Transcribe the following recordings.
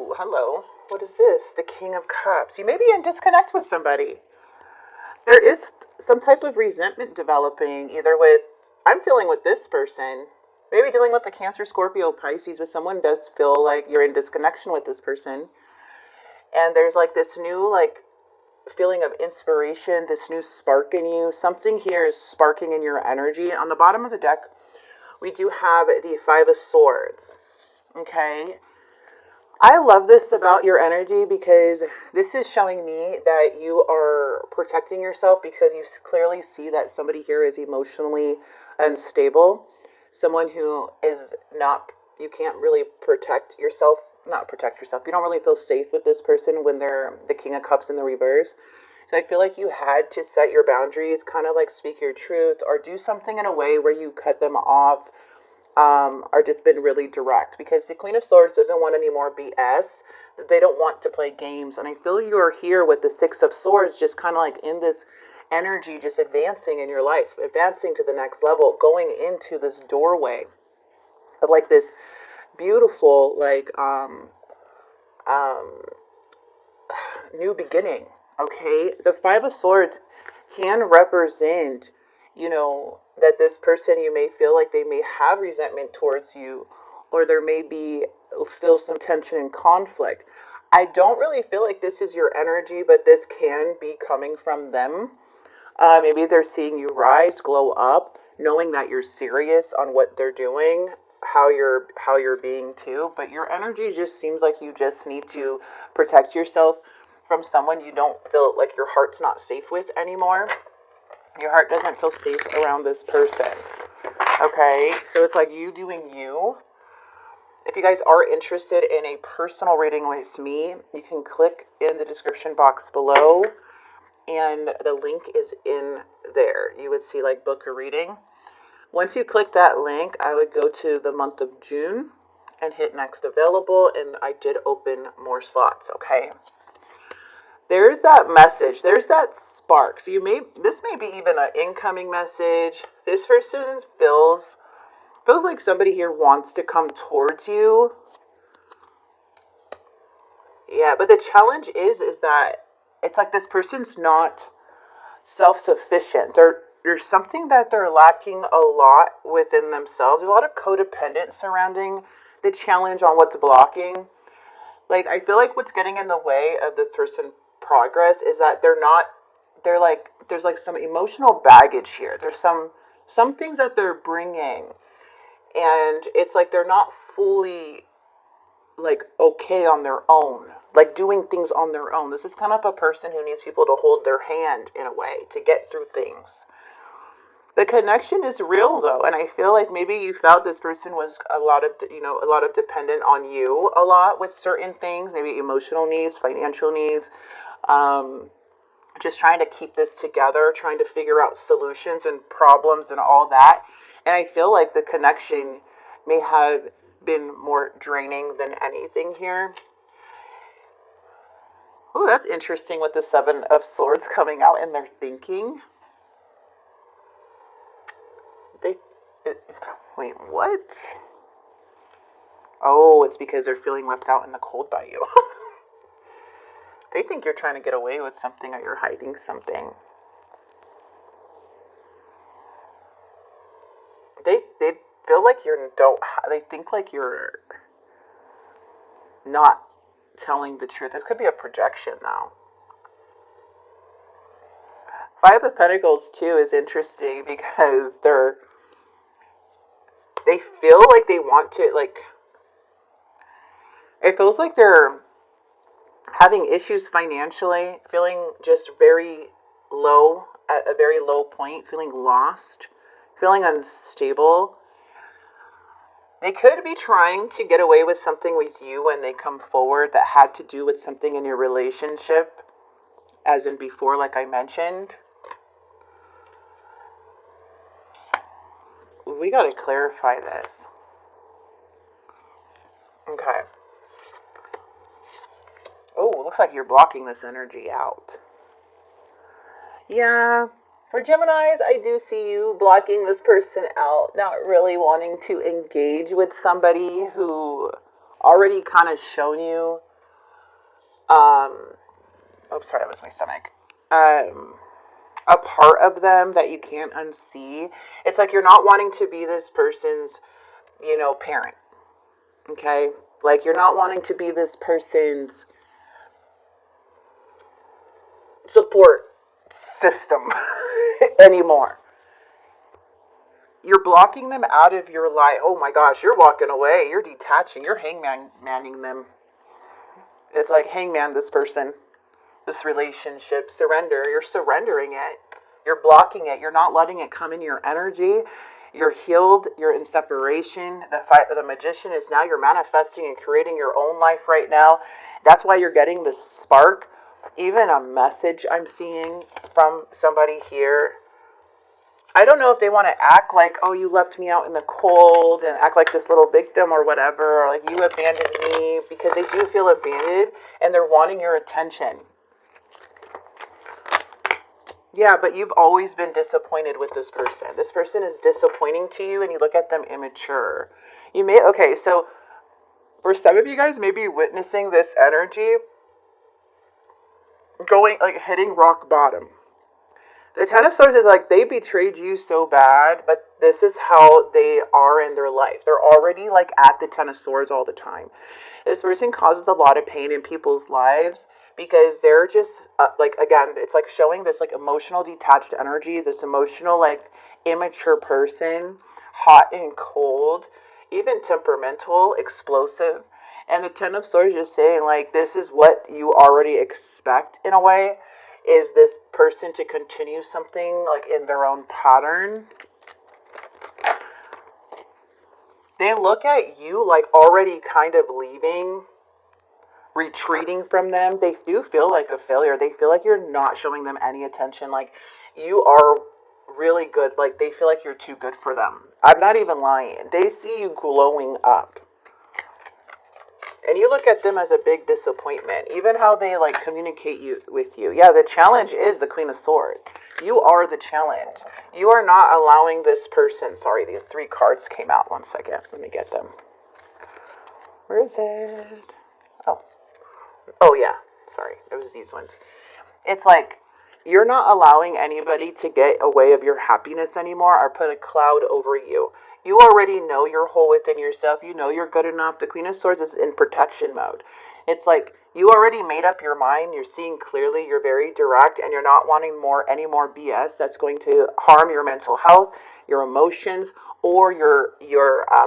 Ooh, hello. What is this? The King of Cups. You may be in disconnect with somebody. There is some type of resentment developing, either with, I'm feeling with this person, maybe dealing with the Cancer, Scorpio, Pisces, with someone does feel like you're in disconnection with this person. And there's like this new, like, feeling of inspiration, this new spark in you. Something here is sparking in your energy. On the bottom of the deck, we do have the Five of Swords. Okay. I love this about your energy because this is showing me that you are protecting yourself because you clearly see that somebody here is emotionally unstable. Someone who is not, you can't really protect yourself, not protect yourself. You don't really feel safe with this person when they're the King of Cups in the reverse. So I feel like you had to set your boundaries, kind of like speak your truth or do something in a way where you cut them off, are just been really direct because the Queen of Swords doesn't want any more BS. They don't want to play games. And I feel you're here with the Six of Swords, just kind of like in this energy, just advancing in your life, advancing to the next level, going into this doorway of like this beautiful, like, um, new beginning. Okay. The Five of Swords can represent, that this person, you may feel like they may have resentment towards you, or there may be still some tension and conflict. I don't really feel like this is your energy, but this can be coming from them. Maybe they're seeing you rise, glow up, knowing that you're serious on what they're doing, how you're being too. But your energy just seems like you just need to protect yourself from someone you don't feel like your heart's not safe with anymore. Your heart doesn't feel safe around this person. Okay, so it's like you doing you. If you guys are interested in a personal reading with me, you can click in the description box below, and the link is in there. You would see like book a reading. Once you click that link, I would go to the month of June and hit next available, and I did open more slots. Okay. There's that message. There's that spark. So this may be even an incoming message. This person feels like somebody here wants to come towards you. Yeah, but the challenge is that it's like this person's not self-sufficient. There's something that they're lacking a lot within themselves. There's a lot of codependence surrounding the challenge on what's blocking. Like, I feel like what's getting in the way of the person progress is that there's like some emotional baggage here. There's some things that they're bringing, and it's like they're not fully like okay on their own, like doing things on their own. This is kind of a person who needs people to hold their hand in a way to get through things. The connection is real though, and I feel like maybe you felt this person was a lot of dependent on you a lot with certain things, maybe emotional needs, financial needs, um, just trying to keep this together, trying to figure out solutions and problems and all that. And I feel like the connection may have been more draining than anything here. Oh, that's interesting with the Seven of Swords coming out in their thinking. They, it, wait, what? Oh, it's because they're feeling left out in the cold by you. They think you're trying to get away with something or you're hiding something. They feel like they think like you're not telling the truth. This could be a projection though. Five of Pentacles too is interesting because they feel like they want to, like, it feels like they're having issues financially, feeling just very low, at a very low point, feeling lost, feeling unstable. They could be trying to get away with something with you when they come forward that had to do with something in your relationship, as in before, like I mentioned. We got to clarify this. Okay. Oh, looks like you're blocking this energy out. Yeah, for Geminis, I do see you blocking this person out, not really wanting to engage with somebody who already kind of shown you Oh, sorry, that was my stomach. Um, a part of them that you can't unsee. It's like you're not wanting to be this person's, parent. Okay? Like you're not wanting to be this person's support system anymore. You're blocking them out of your life. Oh my gosh, you're walking away. You're detaching. You're hangmanning them. It's like hangman this person, this relationship. Surrender. You're surrendering it. You're blocking it. You're not letting it come in your energy. You're healed. You're in separation. The magician is now. You're manifesting and creating your own life right now. That's why you're getting this spark. Even a message I'm seeing from somebody here. I don't know if they want to act like, oh, you left me out in the cold and act like this little victim or whatever, or like you abandoned me, because they do feel abandoned and they're wanting your attention. Yeah, but you've always been disappointed with this person. This person is disappointing to you and you look at them immature. Okay, so for some of you guys, maybe witnessing this energy going, like hitting rock bottom. The Ten of Swords is like they betrayed you so bad, but this is how they are in their life. They're already like at the Ten of Swords all the time. This person causes a lot of pain in people's lives because they're just like, again, it's like showing this like emotional detached energy, this emotional like immature person, hot and cold, even temperamental, explosive. And the Ten of Swords is saying like this is what you already expect in a way, is this person to continue something like in their own pattern. They look at you like already kind of leaving, retreating from them. They do feel like a failure. They feel like you're not showing them any attention. Like you are really good. Like they feel like you're too good for them. I'm not even lying. They see you glowing up. And you look at them as a big disappointment. Even how they like communicate with you. Yeah, the challenge is the Queen of Swords. You are the challenge. You are not allowing this person. Sorry, these 3 cards came out. One second. Let me get them. Where is it? Oh yeah. Sorry. It was these ones. It's like you're not allowing anybody to get away of your happiness anymore or put a cloud over you. You already know you're whole within yourself. You know you're good enough. The Queen of Swords is in protection mode. It's like you already made up your mind. You're seeing clearly. You're very direct, and you're not wanting any more BS that's going to harm your mental health, your emotions, or your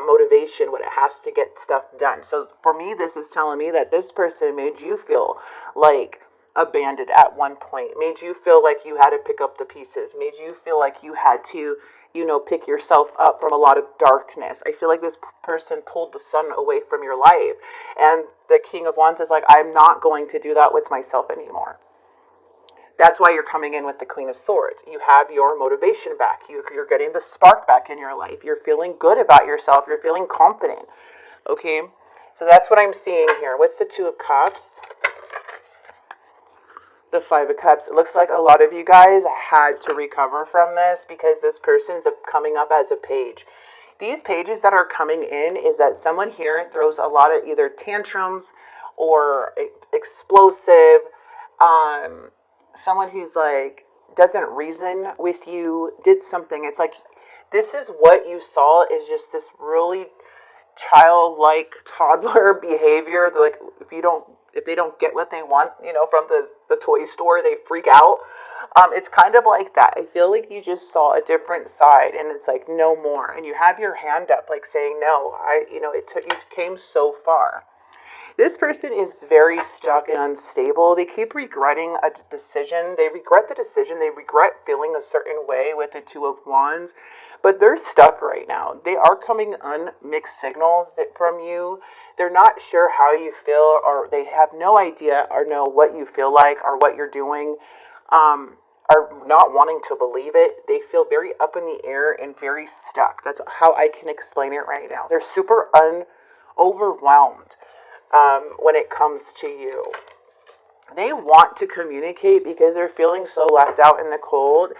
motivation when it has to get stuff done. So for me, this is telling me that this person made you feel like abandoned at one point, made you feel like you had to pick up the pieces, made you feel like you had to, pick yourself up from a lot of darkness. I feel like this person pulled the sun away from your life. And the King of Wands is like, I'm not going to do that with myself anymore. That's why you're coming in with the Queen of Swords. You have your motivation back. You're getting the spark back in your life. You're feeling good about yourself. You're feeling confident. Okay? So that's what I'm seeing here. What's the Two of Cups? The Five of Cups. It looks like a lot of you guys had to recover from this because this person's coming up as a page. These pages that are coming in is that someone here throws a lot of either tantrums or explosive, someone who's like doesn't reason with you, did something. It's like this is what you saw is just this really childlike toddler behavior. Like if they don't get what they want, from the toy store, they freak out. It's kind of like that. I feel like you just saw a different side and it's like no more. And you have your hand up like saying, no, you came so far. This person is very stuck and unstable. They keep regretting a decision. They regret the decision. They regret feeling a certain way with the Two of Wands. But they're stuck right now. They are coming unmixed signals from you. They're not sure how you feel, or they have no idea or know what you feel like or what you're doing. Are not wanting to believe it. They feel very up in the air and very stuck. That's how I can explain it right now. They're super overwhelmed when it comes to you. They want to communicate because they're feeling so left out in the cold,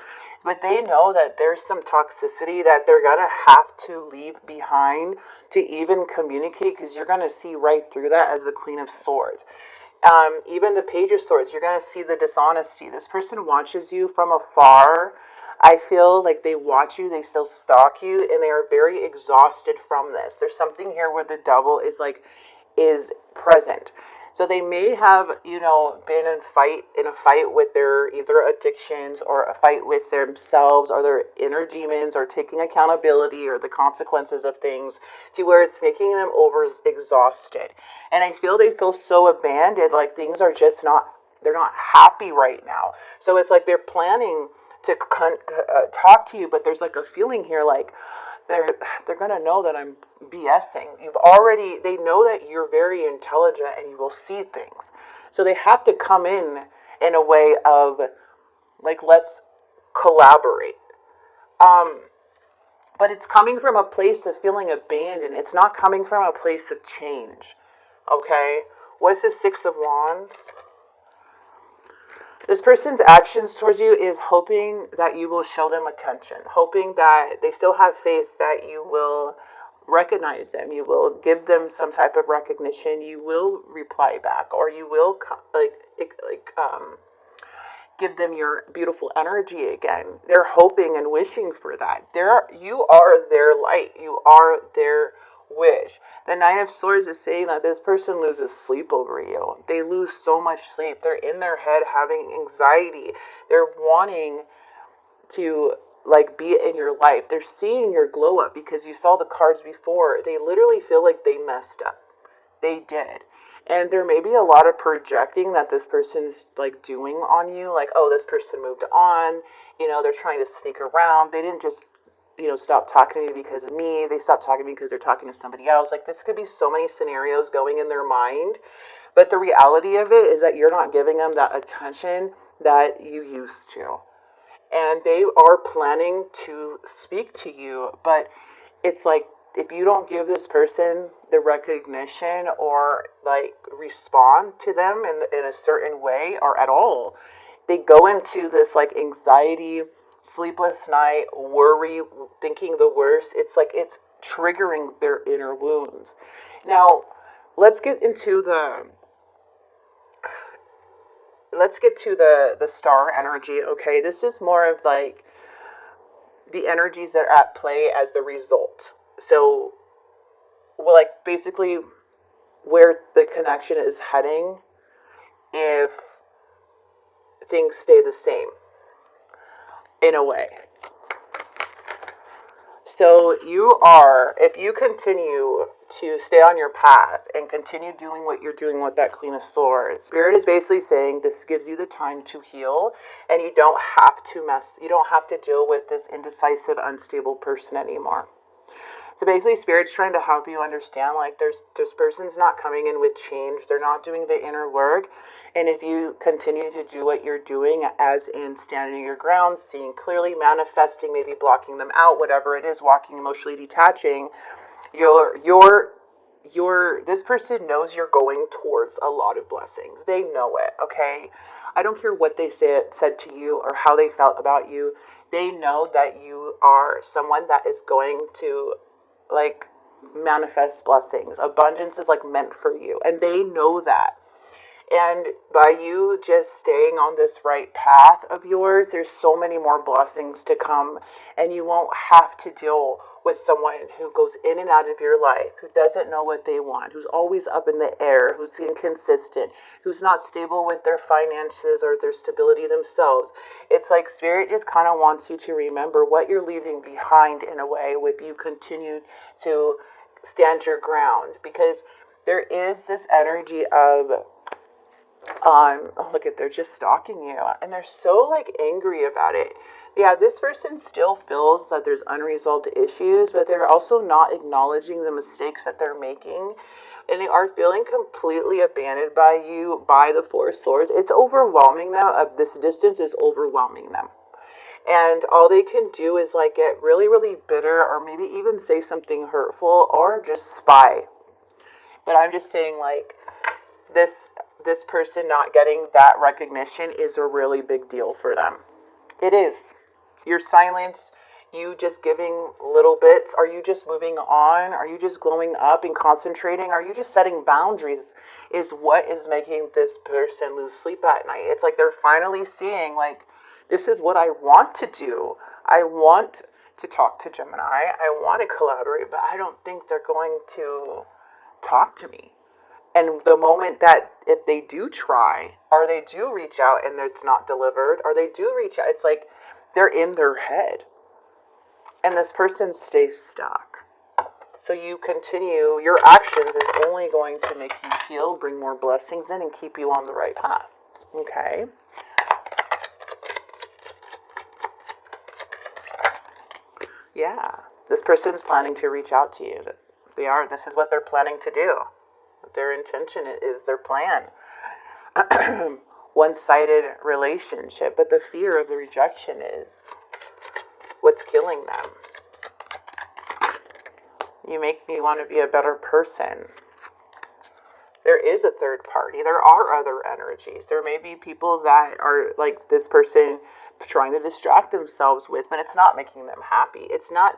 but they know that there's some toxicity that they're going to have to leave behind to even communicate, because you're going to see right through that as the Queen of Swords. Even the Page of Swords, you're going to see the dishonesty. This person watches you from afar. I feel like they watch you, they still stalk you, and they are very exhausted from this. There's something here where the devil is present. So they may have, been in a fight with their either addictions or a fight with themselves or their inner demons or taking accountability or the consequences of things to where it's making them over exhausted. And I feel they feel so abandoned, like things are just not, they're not happy right now. So it's like they're planning to talk to you, but there's like a feeling here like they're gonna know that I'm BSing. They know that you're very intelligent and you will see things. So they have to come in a way of like, let's collaborate. But it's coming from a place of feeling abandoned. It's not coming from a place of change. Okay? What's the Six of Wands? This person's actions towards you is hoping that you will show them attention, hoping that they still have faith that you will recognize them, you will give them some type of recognition, you will reply back, or you will give them your beautiful energy again. They're hoping and wishing for that. You are their light. You are their wish. The Nine of Swords is saying that this person loses sleep over you. They lose so much sleep. They're in their head having anxiety. They're wanting to be in your life. They're seeing your glow up because you saw the cards before. They literally feel like they messed up. They did. And there may be a lot of projecting that this person's doing on you. Like, oh, this person moved on. They're trying to sneak around. They didn't just, stop talking to me because of me. They stopped talking to me because they're talking to somebody else. Like, this could be so many scenarios going in their mind. But the reality of it is that you're not giving them that attention that you used to. And they are planning to speak to you. But it's like, if you don't give this person the recognition or respond to them in a certain way or at all, they go into this anxiety, sleepless night, worry, thinking the worst. It's like it's triggering their inner wounds. Now, let's get to the star energy. Okay, this is more of the energies that are at play as the result. So, basically where the connection is heading if things stay the same in a way. So if you continue to stay on your path and continue doing what you're doing with that Queen of Swords, Spirit is basically saying this gives you the time to heal, and you don't have to deal with this indecisive, unstable person anymore. So basically, Spirit's trying to help you understand, this person's not coming in with change. They're not doing the inner work. And if you continue to do what you're doing, as in standing your ground, seeing clearly, manifesting, maybe blocking them out, whatever it is, walking emotionally detaching, this person knows you're going towards a lot of blessings. They know it, okay? I don't care what they said to you or how they felt about you. They know that you are someone that is going to manifest blessings. Abundance is meant for you, and they know that. And by you just staying on this right path of yours, there's so many more blessings to come, and you won't have to deal with someone who goes in and out of your life, who doesn't know what they want, who's always up in the air, who's inconsistent, who's not stable with their finances or their stability themselves. It's like Spirit just kind of wants you to remember what you're leaving behind in a way if you continue to stand your ground, because there is this energy of look at, they're just stalking you, and they're so angry about it. Yeah, this person still feels that there's unresolved issues, but they're also not acknowledging the mistakes that they're making, and they are feeling completely abandoned by you, by the Four of Swords. It's overwhelming them. This distance is overwhelming them. And all they can do is get really, really bitter, or maybe even say something hurtful, or just spy. But I'm just saying this person not getting that recognition is a really big deal for them. It is. Your silence, you just giving little bits? Are you just moving on? Are you just glowing up and concentrating? Are you just setting boundaries? Is what is making this person lose sleep at night. It's like they're finally seeing, like, this is what I want to do. I want to talk to Gemini. I want to collaborate, but I don't think they're going to talk to me. And the moment that if they do try, or they do reach out and it's not delivered, or they do reach out, it's like they're in their head. And this person stays stuck. So you continue, your actions is only going to make you heal, bring more blessings in, and keep you on the right path. Okay? Yeah. This person's planning to reach out to you. This is what they're planning to do. Their intention is their plan. One-sided relationship, but the fear of the rejection is what's killing them. You make me want to be a better person. There is a third party. There are other energies. There may be people that are like this person trying to distract themselves with, but it's not making them happy. It's not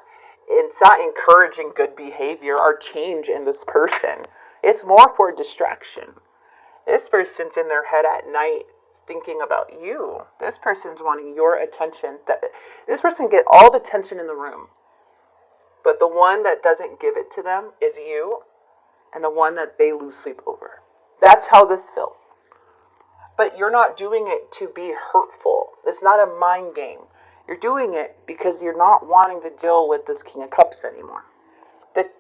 encouraging good behavior or change in this person. It's more for distraction. This person's in their head at night thinking about you. This person's wanting your attention. This person can get all the attention in the room. But the one that doesn't give it to them is you, and the one that they lose sleep over. That's how this feels. But you're not doing it to be hurtful. It's not a mind game. You're doing it because you're not wanting to deal with this King of Cups anymore.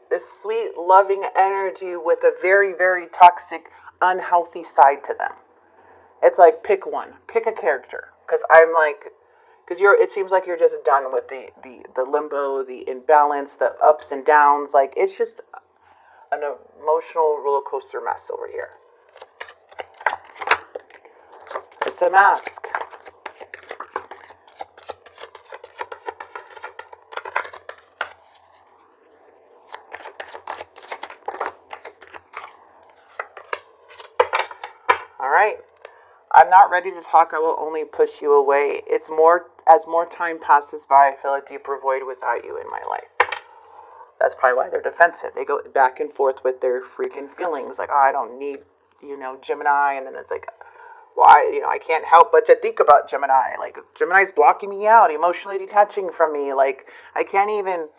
This sweet, loving energy with a very, very toxic, unhealthy side to them. It's like, pick one. Pick a character. Because it seems like you're just done with the limbo, the imbalance, the ups and downs. Like, it's just an emotional roller coaster mess over here. It's a mask. All right. I'm not ready to talk. I will only push you away. It's more, as more time passes by, I feel a deeper void without you in my life. That's probably why they're defensive. They go back and forth with their freaking feelings. Like, oh, I don't need, Gemini. And then it's like, why, I can't help but to think about Gemini. Like, Gemini's blocking me out, emotionally detaching from me. Like, I can't even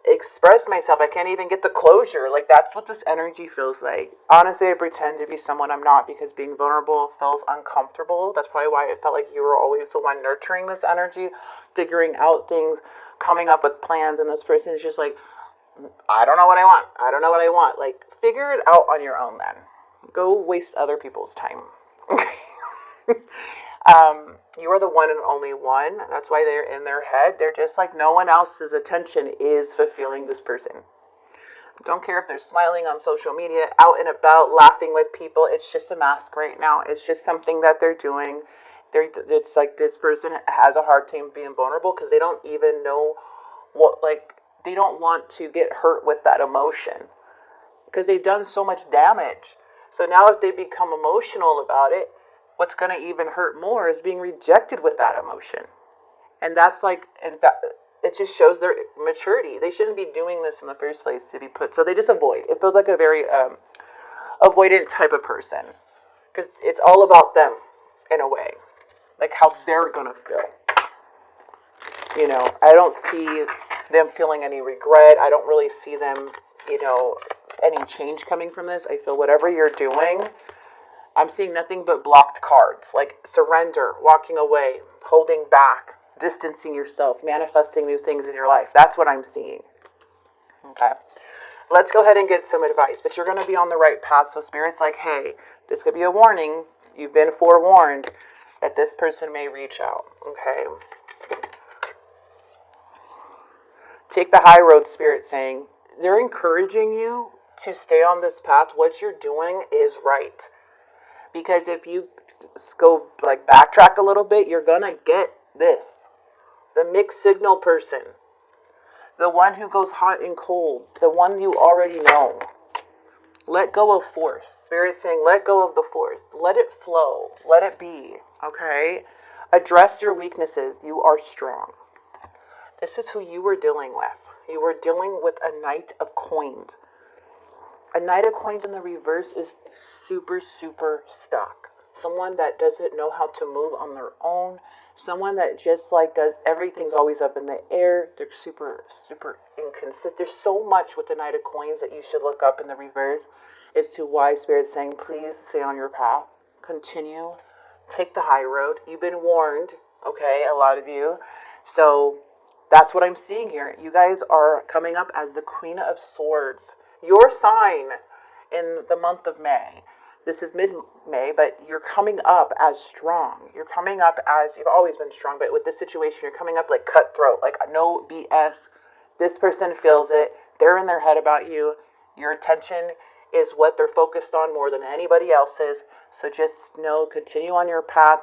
express myself. I can't even get the closure. Like, that's what this energy feels like. Honestly, I pretend to be someone I'm not because being vulnerable feels uncomfortable. That's probably why it felt like you were always the one nurturing this energy, figuring out things, coming up with plans, and this person is just like, I don't know what I want. I don't know what I want. Like, figure it out on your own then. Go waste other people's time. You are the one and only one. That's why they're in their head. They're just like, no one else's attention is fulfilling this person. Don't care if they're smiling on social media, out and about, laughing with people. It's just a mask right now. It's just something that they're doing. It's like this person has a hard time being vulnerable because they don't even know they don't want to get hurt with that emotion because they've done so much damage. So now if they become emotional about it, what's going to even hurt more is being rejected with that emotion. And it just shows their maturity. They shouldn't be doing this in the first place to be put. So they just avoid. It feels like a very avoidant type of person. Because it's all about them in a way. Like how they're going to feel. I don't see them feeling any regret. I don't really see them, any change coming from this. I feel whatever you're doing, I'm seeing nothing but blocked cards. Like surrender, walking away, holding back, distancing yourself, manifesting new things in your life. That's what I'm seeing. Okay. Let's go ahead and get some advice. But you're going to be on the right path. So Spirit's like, hey, this could be a warning. You've been forewarned that this person may reach out. Okay. Take the high road, Spirit saying. They're encouraging you to stay on this path. What you're doing is right. Because if you go backtrack a little bit, you're going to get this. The mixed signal person. The one who goes hot and cold. The one you already know. Let go of force. Spirit saying, let go of the force. Let it flow. Let it be. Okay? Address your weaknesses. You are strong. This is who you were dealing with. You were dealing with a Knight of Coins. A Knight of Coins in the reverse is super, super stuck. Someone that doesn't know how to move on their own. Someone that just like does everything's always up in the air. They're super, super inconsistent. There's so much with the Knight of Coins that you should look up in the reverse as to why Spirit's saying, please stay on your path. Continue. Take the high road. You've been warned, okay, a lot of you. So that's what I'm seeing here. You guys are coming up as the Queen of Swords. Your sign in the month of May. This is mid-May, but you're coming up as strong. You're coming up as, you've always been strong, but with this situation, you're coming up like cutthroat, like no BS. This person feels it. They're in their head about you. Your attention is what they're focused on more than anybody else's. So just know, continue on your path.